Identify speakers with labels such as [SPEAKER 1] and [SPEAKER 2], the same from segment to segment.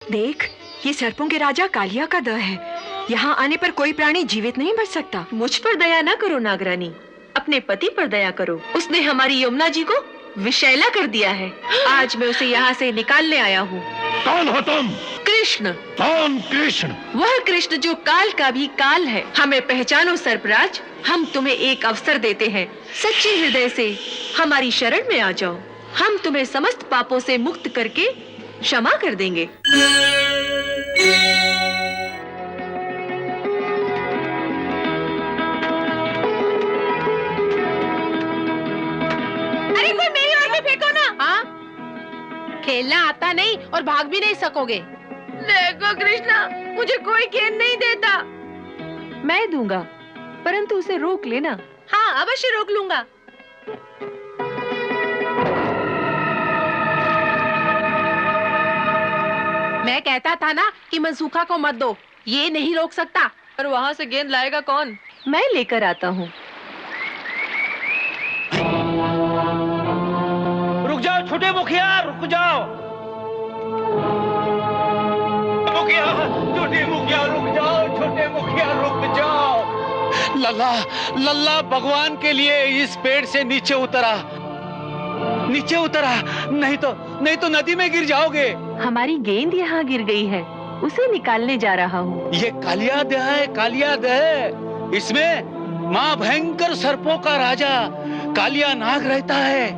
[SPEAKER 1] देख, ये सर्पों के राजा कालिया का दह है। यहाँ आने पर कोई प्राणी जीवित नहीं बच सकता।
[SPEAKER 2] मुझ पर दया ना करो नागरानी, अपने पति पर दया करो। उसने हमारी यमुना जी को विषैला कर दिया है। आज मैं उसे यहाँ से निकालने आया हूँ।
[SPEAKER 3] कौन हो तुम?
[SPEAKER 2] कृष्ण।
[SPEAKER 3] कौन कृष्ण?
[SPEAKER 2] वह कृष्ण जो काल का भी काल है। हमें पहचानो सर्पराज, हम तुम्हें एक अवसर देते हैं। सच्चे हृदय से हमारी शरण में आ जाओ। हम तुम्हें समस्त पापों से मुक्त करके क्षमा कर देंगे।
[SPEAKER 4] अरे कोई मेरी ओर में फेंको ना।
[SPEAKER 5] हाँ? खेलना आता नहीं और भाग भी नहीं सकोगे।
[SPEAKER 4] देखो कृष्णा, मुझे कोई गेंद नहीं देता।
[SPEAKER 2] मैं दूंगा, परंतु उसे रोक लेना।
[SPEAKER 4] हाँ, अवश्य रोक लूंगा।
[SPEAKER 5] मैं कहता था ना कि मनसूखा को मत दो, ये नहीं रोक सकता।
[SPEAKER 2] और वहाँ से गेंद लाएगा कौन? मैं लेकर आता हूँ।
[SPEAKER 3] रुक जाओ छोटे मुखिया, रुक जाओ। मुखिया, छोटे मुखिया रुक जाओ, छोटे मुखिया रुक जाओ। लल्ला, लल्ला भगवान के लिए इस पेड़ से नीचे उतरा, नीचे उतरा, नहीं तो नदी में गिर जाओगे।
[SPEAKER 2] हमारी गेंद यहाँ गिर गई है, उसे निकालने जा रहा हूँ।
[SPEAKER 3] ये कालिया दह है, कालिया दह। इसमें माँ भयंकर सर्पों का राजा कालिया नाग रहता है।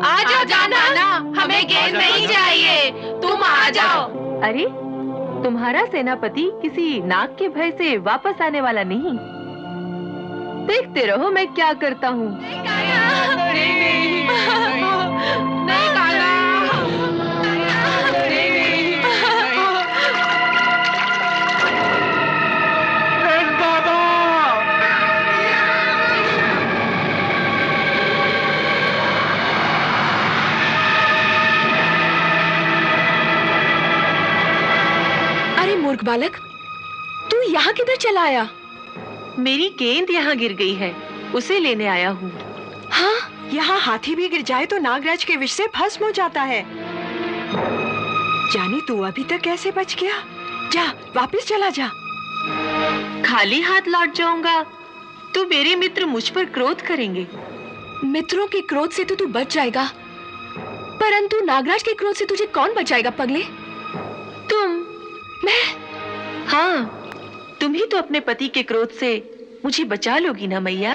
[SPEAKER 5] आ जाओ नाना, हमें गेंद नहीं चाहिए, तुम आ जाओ।
[SPEAKER 2] अरे, तुम्हारा सेनापति किसी नाग के भय से वापस आने वाला नहीं। देखते रहो मैं क्या करता हूँ।
[SPEAKER 5] नहीं काला।
[SPEAKER 1] अरे मूर्ख बालक, तू यहाँ किधर चला आया?
[SPEAKER 2] मेरी गेंद यहाँ गिर गई है, उसे लेने आया हूँ।
[SPEAKER 1] हाँ, यहाँ हाथी भी गिर जाए तो नागराज के विष से भस्म हो जाता है। जानी तू अभी तक कैसे बच गया? जा, वापस चला जा।
[SPEAKER 2] खाली हाथ लौट जाऊंगा तो मेरे मित्र मुझ पर क्रोध करेंगे।
[SPEAKER 1] मित्रों के क्रोध से तो तू बच जाएगा, परंतु नागराज के क्रोध से तुझे कौन बचाएगा पगले?
[SPEAKER 2] तुम।
[SPEAKER 1] मैं?
[SPEAKER 2] हाँ, तुम ही तो अपने पति के क्रोध से मुझे बचा लोगी ना मैया।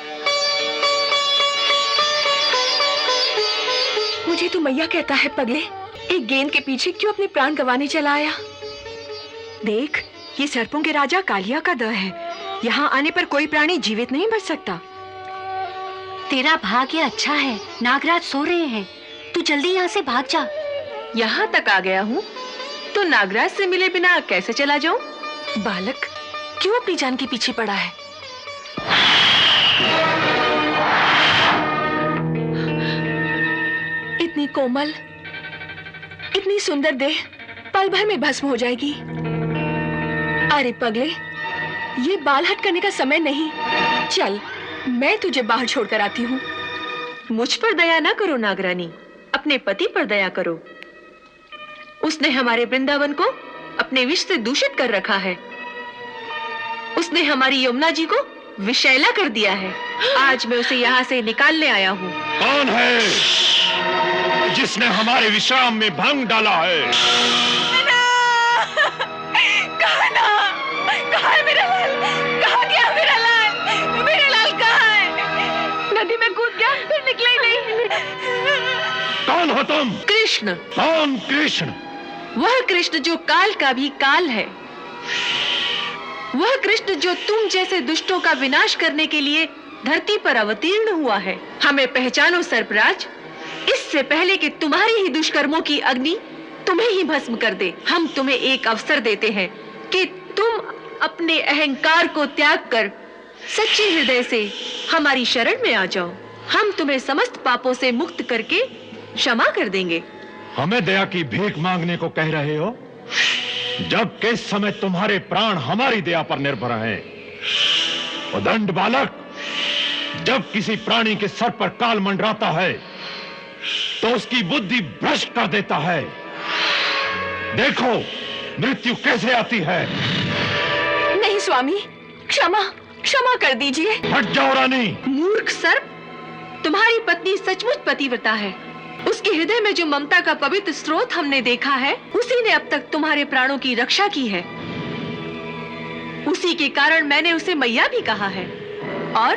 [SPEAKER 1] मुझे तो मैया कहता है पगले, एक गेंद के पीछे क्यों अपने प्राण गंवाने चला आया? देख, ये सर्पों के राजा कालिया का दह है। यहाँ आने पर कोई प्राणी जीवित नहीं बच सकता।
[SPEAKER 4] तेरा भाग्य अच्छा है, नागराज सो रहे हैं। तू जल्दी यहाँ से भाग जा।
[SPEAKER 2] यहाँ तक आ गया हूँ तो नागराज से मिले बिना कैसे चला जाऊं?
[SPEAKER 1] बालक, क्यों अपनी जान के पीछे पड़ा है? इतनी कोमल, इतनी सुंदर देह पल भर में भस्म हो जाएगी। अरे पगले, ये बाल हट करने का समय नहीं। चल, मैं तुझे बाहर छोड़कर आती हूँ।
[SPEAKER 2] मुझ पर दया ना करो नागरानी, अपने पति पर दया करो। उसने हमारे वृंदावन को अपने विष से दूषित कर रखा है। उसने हमारी यमुना जी को विषैला कर दिया है। आज मैं उसे यहाँ से निकालने आया हूँ।
[SPEAKER 3] कौन है जिसने हमारे विश्राम में भंग डाला है?
[SPEAKER 4] कहाँ है मेरा लाल? कहाँ गया मेरा लाल? मेरा लाल कहाँ है?
[SPEAKER 2] नदी में कूद गया, फिर निकले ही नहीं।
[SPEAKER 3] कौन हो तुम?
[SPEAKER 2] कृष्ण।
[SPEAKER 3] कौन कृष्ण?
[SPEAKER 2] वह कृष्ण जो काल का भी काल है। वह कृष्ण जो तुम जैसे दुष्टों का विनाश करने के लिए धरती पर अवतीर्ण हुआ है। हमें पहचानो सर्पराज, इससे पहले कि तुम्हारी ही दुष्कर्मों की अग्नि तुम्हें ही भस्म कर दे, हम तुम्हें एक अवसर देते हैं कि तुम अपने अहंकार को त्याग कर सच्चे हृदय से हमारी शरण में आ जाओ। हम तुम्हें समस्त पापों से मुक्त करके क्षमा कर देंगे।
[SPEAKER 3] हमें दया की भीख मांगने को कह रहे हो, जब किस समय तुम्हारे प्राण हमारी दया पर निर्भर हैं। उदंड बालक, जब किसी प्राणी के सर पर काल मंडराता है तो उसकी बुद्धि भ्रष्ट कर देता है। देखो,
[SPEAKER 6] मृत्यु कैसे आती है?
[SPEAKER 1] नहीं स्वामी, क्षमा क्षमा कर दीजिए।
[SPEAKER 6] हट जाओ रानी।
[SPEAKER 2] मूर्ख सर्प, तुम्हारी पत्नी सचमुच पतिव्रता है। उसके हृदय में जो ममता का पवित्र स्रोत हमने देखा है, उसी ने अब तक तुम्हारे प्राणों की रक्षा की है। उसी के कारण मैंने उसे मैया भी कहा है, और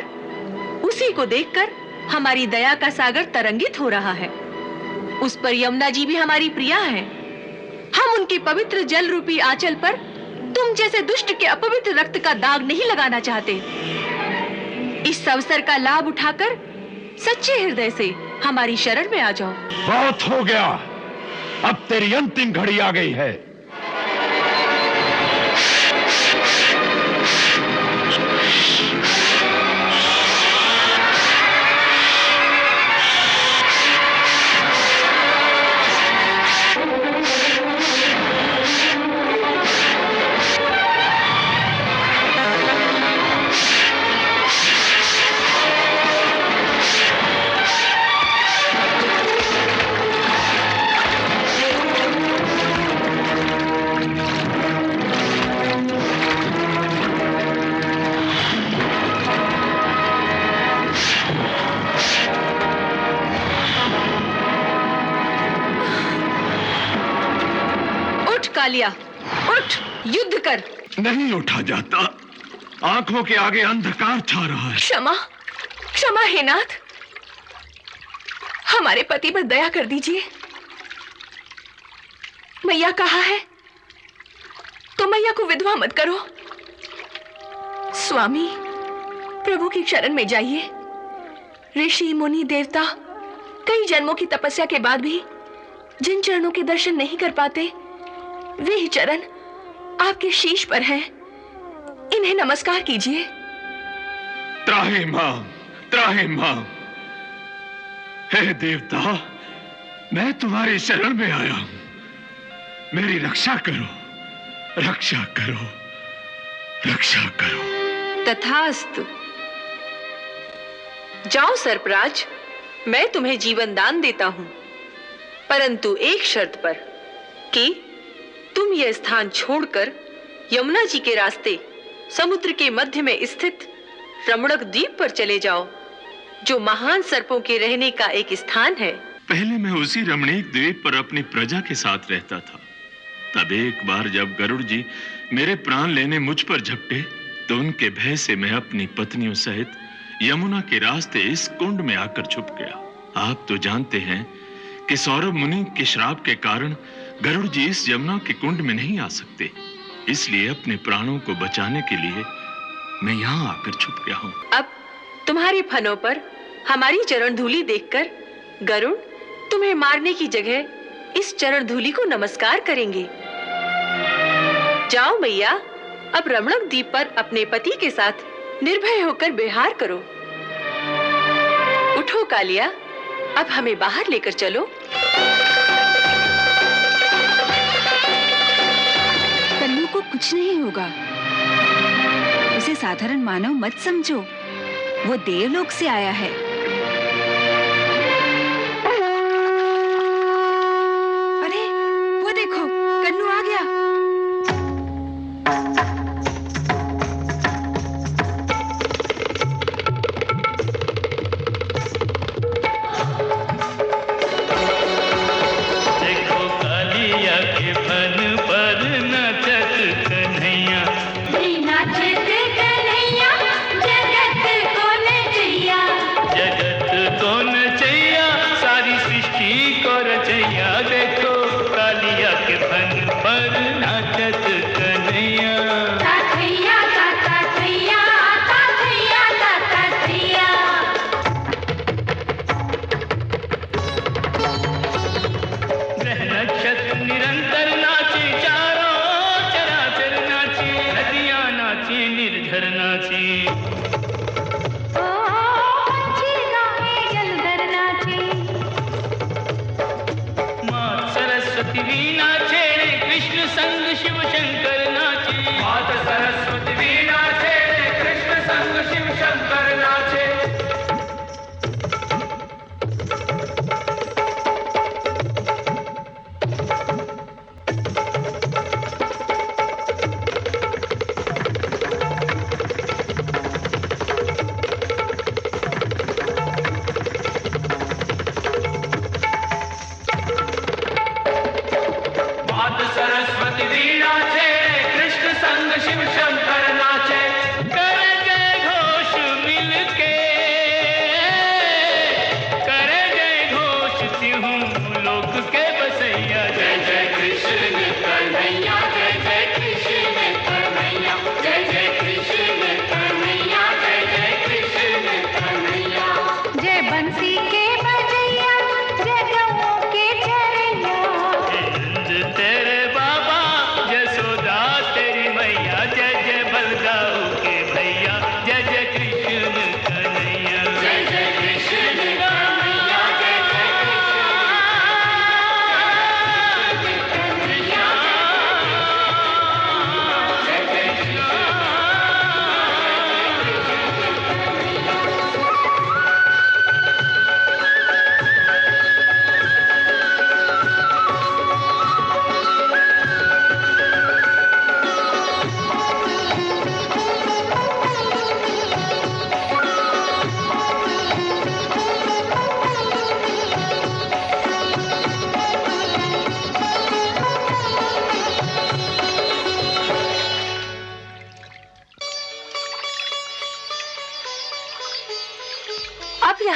[SPEAKER 2] उसी को देखकर हमारी दया का सागर तरंगित हो रहा है। उस पर यमुना जी भी हमारी प्रिया है। हम उनके पवित्र जल रूपी आंचल पर तुम जैसे दुष्ट के अपवित्र रक्त का दाग नहीं लगाना चाहते। इस अवसर का लाभ उठाकर सच्चे हृदय से हमारी शरण में आ जाओ।
[SPEAKER 6] बहुत हो गया, अब तेरी अंतिम घड़ी आ गई है।
[SPEAKER 2] कालिया, उठ, युद्ध कर।
[SPEAKER 6] नहीं उठा जाता, आंखों के आगे अंधकार छा रहा है।
[SPEAKER 1] क्षमा क्षमा हे नाथ, हमारे पति पर दया कर दीजिए। मैया कहा है तो मैया को विधवा मत करो। स्वामी, प्रभु की शरण में जाइए। ऋषि मुनि देवता कई जन्मों की तपस्या के बाद भी जिन चरणों के दर्शन नहीं कर पाते, वे ही चरण आपके शीश पर हैं। इन्हें नमस्कार कीजिए।
[SPEAKER 6] त्राहिमाम। हे देवता, मैं तुम्हारी शरण में आया हूं। मेरी रक्षा करो, रक्षा करो, रक्षा करो।
[SPEAKER 2] तथास्तु। जाओ सर्पराज, मैं तुम्हें जीवन दान देता हूं, परंतु एक शर्त पर कि तुम यह स्थान छोड़कर यमुना जी के रास्ते समुद्र के मध्य में स्थित रमणक द्वीप पर चले जाओ, जो महान सर्पों के रहने का एक स्थान है।
[SPEAKER 7] पहले मैं उसी रमणीक द्वीप पर अपनी प्रजा के साथ रहता था। तब एक बार जब गरुड़ जी मेरे प्राण लेने मुझ पर झपटे, तो उनके भय से मैं अपनी पत्नियों सहित यमुना के रास्ते इस कुंड में आकर छुप गया। आप तो जानते हैं कि सौरभ मुनि के श्राप के कारण गरुड़ जी इस यमुना के कुंड में नहीं आ सकते, इसलिए अपने प्राणों को बचाने के लिए मैं यहाँ आकर छुप गया हूँ।
[SPEAKER 2] अब तुम्हारे फनों पर हमारी चरण धूलि देखकर गरुड़ तुम्हें मारने की जगह इस चरण धूलि को नमस्कार करेंगे। जाओ मैया, अब रमणक द्वीप पर अपने पति के साथ निर्भय होकर विहार करो। उठो कालिया, अब हमें बाहर लेकर चलो।
[SPEAKER 8] कन्नू को कुछ नहीं होगा। उसे साधारण मानव मत समझो, वो देवलोक से आया है। अरे वो देखो, कन्नू आ गया।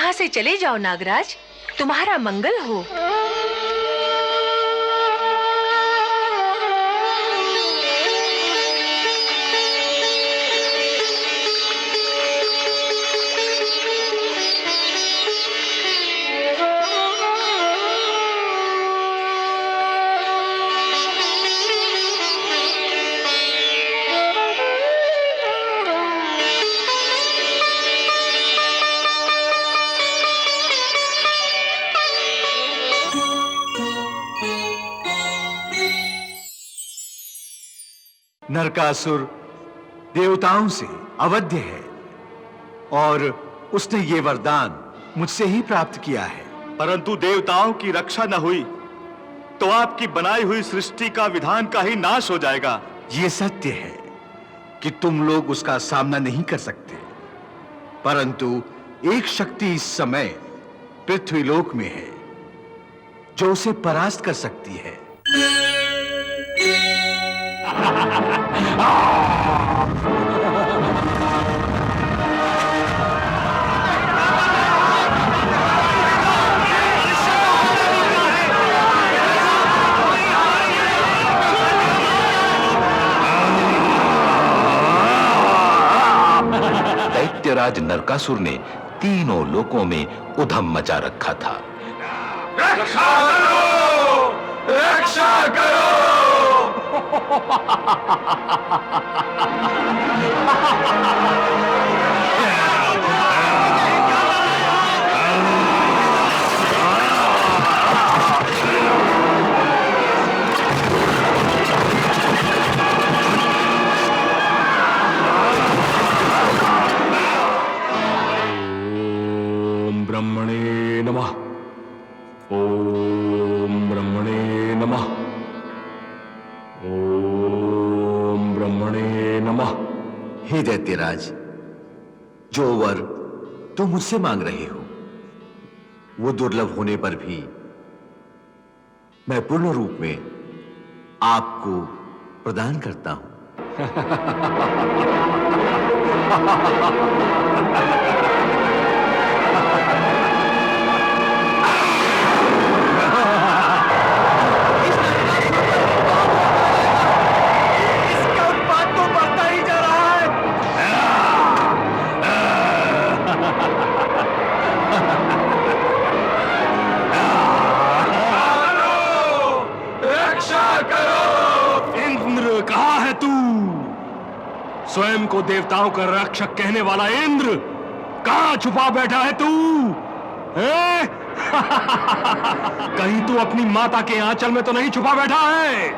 [SPEAKER 2] यहाँ से चले जाओ नागराज, तुम्हारा मंगल हो।
[SPEAKER 9] नरकासुर देवताओं से अवध्य है और उसने ये वरदान मुझसे ही प्राप्त किया है।
[SPEAKER 10] परंतु देवताओं की रक्षा न हुई तो आपकी बनाई हुई सृष्टि का विधान का ही नाश हो जाएगा।
[SPEAKER 9] ये सत्य है कि तुम लोग उसका सामना नहीं कर सकते, परंतु एक शक्ति इस समय पृथ्वीलोक में है जो उसे परास्त कर सकती है।
[SPEAKER 11] दैत्यराज नरकासुर ने तीनों लोकों में उधम मचा रखा था।
[SPEAKER 6] रक्षा करो, रक्षा करो।
[SPEAKER 12] ओम ब्रह्मणे नमः। ओम ब्रह्मणे नमः। ओम ब्रह्मणे नमः।
[SPEAKER 9] हे दैत्यराज, जो वर तुम मुझसे मांग रहे हो वो दुर्लभ होने पर भी मैं पूर्ण रूप में आपको प्रदान करता हूं।
[SPEAKER 10] इसका उत्पाद तो बढ़ता ही जा रहा है।
[SPEAKER 6] रक्षा करो।
[SPEAKER 12] इंद्र कहाँ है तू? स्वयं को देवताओं का रक्षक कहने वाला इंद्र कहाँ छुपा बैठा है तू? हैं? कहीं तू अपनी माता के आंचल में तो नहीं छुपा बैठा है?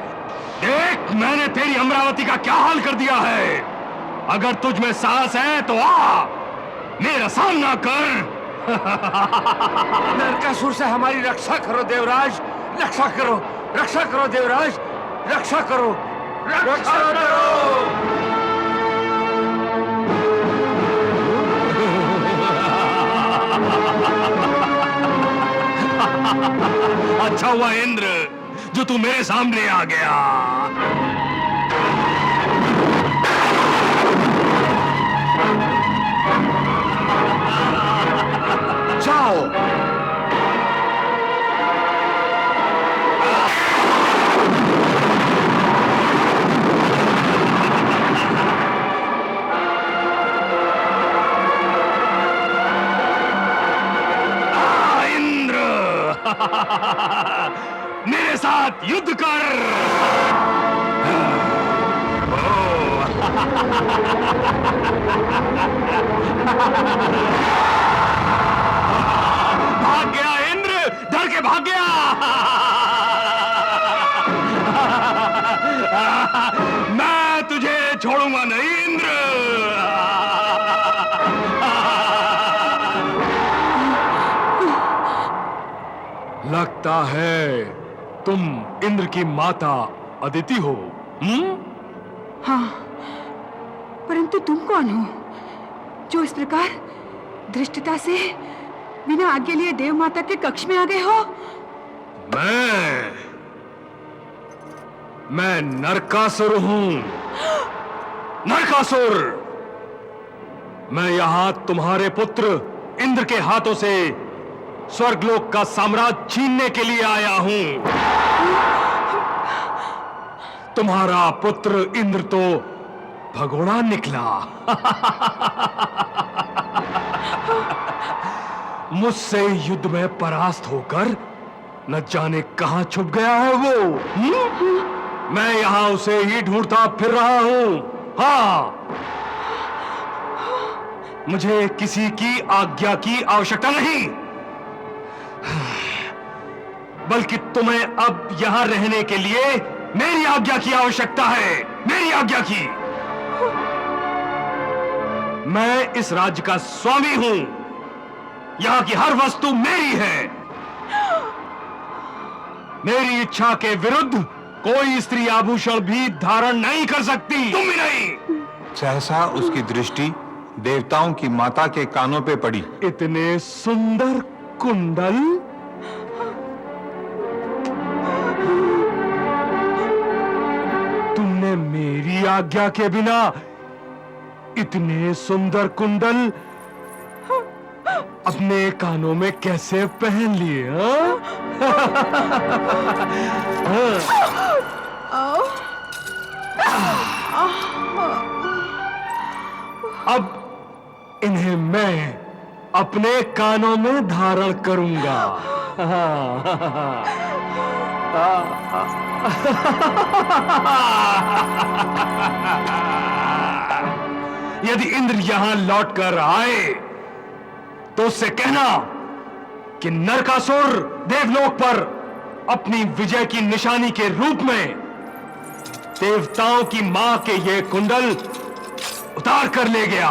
[SPEAKER 12] देख, मैंने तेरी अमरावती का क्या हाल कर दिया है। अगर तुझ में साहस है तो आ, मेरा सामना कर।
[SPEAKER 6] नरकासुर से हमारी रक्षा करो देवराज, रक्षा करो, रक्षा करो देवराज, रक्षा करो, रक्षा करो।
[SPEAKER 12] अच्छा हुआ इंद्र जो तू मेरे सामने आ गया।
[SPEAKER 9] जाओ।
[SPEAKER 12] मेरे साथ युद्ध कर। भाग गया इंद्र, डर के भाग गया। मैं तुझे छोड़ूंगा नहीं इंद्र। लगता है तुम इंद्र की माता अदिति हो।
[SPEAKER 8] हाँ, परंतु तुम कौन हो जो इस प्रकार धृष्टता से बिना आज्ञा लिए देव माता के कक्ष में आ गए हो?
[SPEAKER 12] मैं नरकासुर हूं। नरकासुर, मैं यहां तुम्हारे पुत्र इंद्र के हाथों से स्वर्गलोक का साम्राज्य छीनने के लिए आया हूं। तुम्हारा पुत्र इंद्र तो भगोड़ा निकला। मुझसे युद्ध में परास्त होकर न जाने कहां छुप गया है वो। मैं यहां उसे ही ढूंढता फिर रहा हूं। हाँ, मुझे किसी की आज्ञा की आवश्यकता नहीं, बल्कि तुम्हें अब यहां रहने के लिए मेरी आज्ञा की आवश्यकता है। मेरी आज्ञा की। मैं इस राज्य का स्वामी हूं। यहां की हर वस्तु मेरी है। मेरी इच्छा के विरुद्ध कोई स्त्री आभूषण भी धारण नहीं कर सकती। तुम भी नहीं।
[SPEAKER 13] सहसा उसकी दृष्टि देवताओं की माता के कानों पे पड़ी।
[SPEAKER 12] इतने सुंदर कुंडल, तुमने मेरी आज्ञा के बिना इतने सुंदर कुंडल अपने कानों में कैसे पहन लिए? अब इन्हें मैं अपने कानों में धारण करूंगा। यदि इंद्र यहां लौटकर आए तो उससे कहना कि नरकासुर देवलोक पर अपनी विजय की निशानी के रूप में देवताओं की मां के ये कुंडल उतार कर ले गया।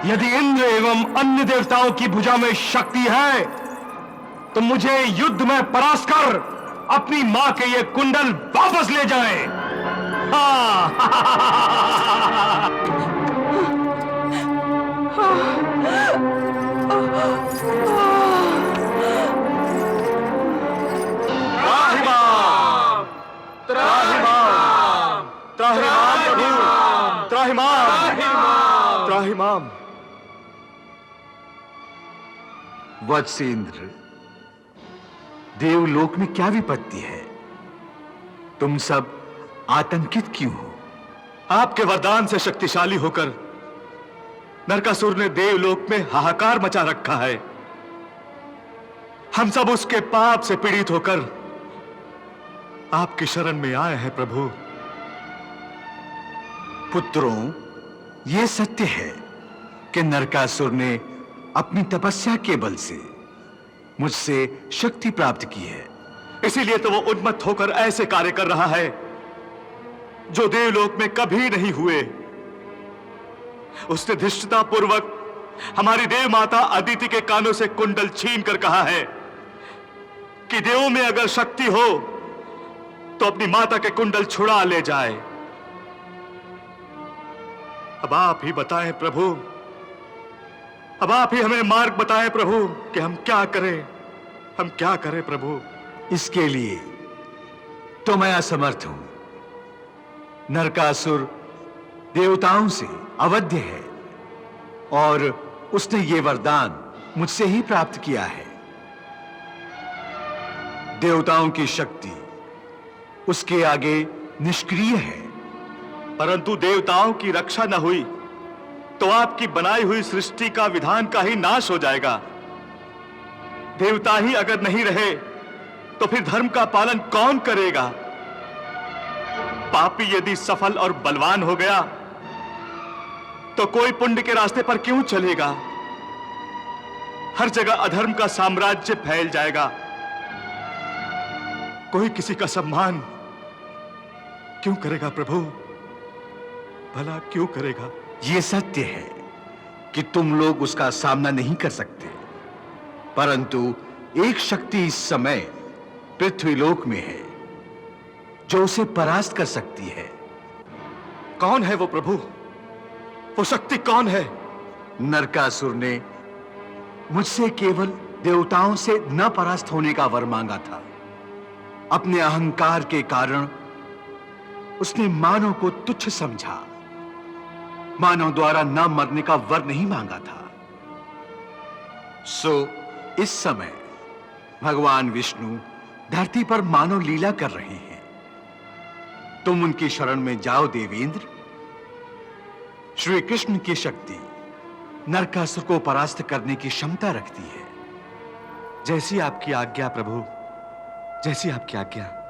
[SPEAKER 12] यदि इंद्र एवं अन्य देवताओं की भुजा में शक्ति है तो मुझे युद्ध में परास्त कर अपनी मां के ये कुंडल वापस ले जाएं।
[SPEAKER 10] त्राहिमाम।
[SPEAKER 9] वत्स इंद्र, देवलोक में क्या विपत्ति है? तुम सब आतंकित क्यों हो?
[SPEAKER 10] आपके वरदान से शक्तिशाली होकर नरकासुर ने देवलोक में हाहाकार मचा रखा है। हम सब उसके पाप से पीड़ित होकर आपकी शरण में आए हैं प्रभु।
[SPEAKER 9] पुत्रों, यह सत्य है कि नरकासुर ने अपनी तपस्या के बल से मुझसे शक्ति प्राप्त की है।
[SPEAKER 10] इसीलिए तो वो उन्मत्त होकर ऐसे कार्य कर रहा है जो देवलोक में कभी नहीं हुए। उसने धृष्टता पूर्वक हमारी देव माता अदिति के कानों से कुंडल छीन कर कहा है कि देवों में अगर शक्ति हो तो अपनी माता के कुंडल छुड़ा ले जाए। अब आप ही बताएं प्रभु, अब आप ही हमें मार्ग बताएं प्रभु कि हम क्या करें, हम क्या करें प्रभु।
[SPEAKER 9] इसके लिए तो मैं असमर्थ हूं। नरकासुर देवताओं से अवध्य है और उसने ये वरदान मुझसे ही प्राप्त किया है। देवताओं की शक्ति उसके आगे निष्क्रिय है।
[SPEAKER 10] परंतु देवताओं की रक्षा न हुई तो आपकी बनाई हुई सृष्टि का विधान का ही नाश हो जाएगा। देवता ही अगर नहीं रहे तो फिर धर्म का पालन कौन करेगा? पापी यदि सफल और बलवान हो गया तो कोई पुण्य के रास्ते पर क्यों चलेगा? हर जगह अधर्म का साम्राज्य फैल जाएगा। कोई किसी का सम्मान क्यों करेगा प्रभु? भला क्यों करेगा?
[SPEAKER 9] यह सत्य है कि तुम लोग उसका सामना नहीं कर सकते, परंतु एक शक्ति इस समय पृथ्वीलोक में है जो उसे परास्त कर सकती है।
[SPEAKER 10] कौन है वो प्रभु? वो शक्ति कौन है?
[SPEAKER 9] नरकासुर ने मुझसे केवल देवताओं से न परास्त होने का वर मांगा था। अपने अहंकार के कारण उसने मानव को तुच्छ समझा। मानव द्वारा न मरने का वर नहीं मांगा था। सो इस समय भगवान विष्णु धरती पर मानव लीला कर रहे हैं। तुम उनकी शरण में जाओ देवेंद्र। श्री कृष्ण की शक्ति नरकासुर को परास्त करने की क्षमता रखती है। जैसी आपकी आज्ञा प्रभु, जैसी आपकी आज्ञा।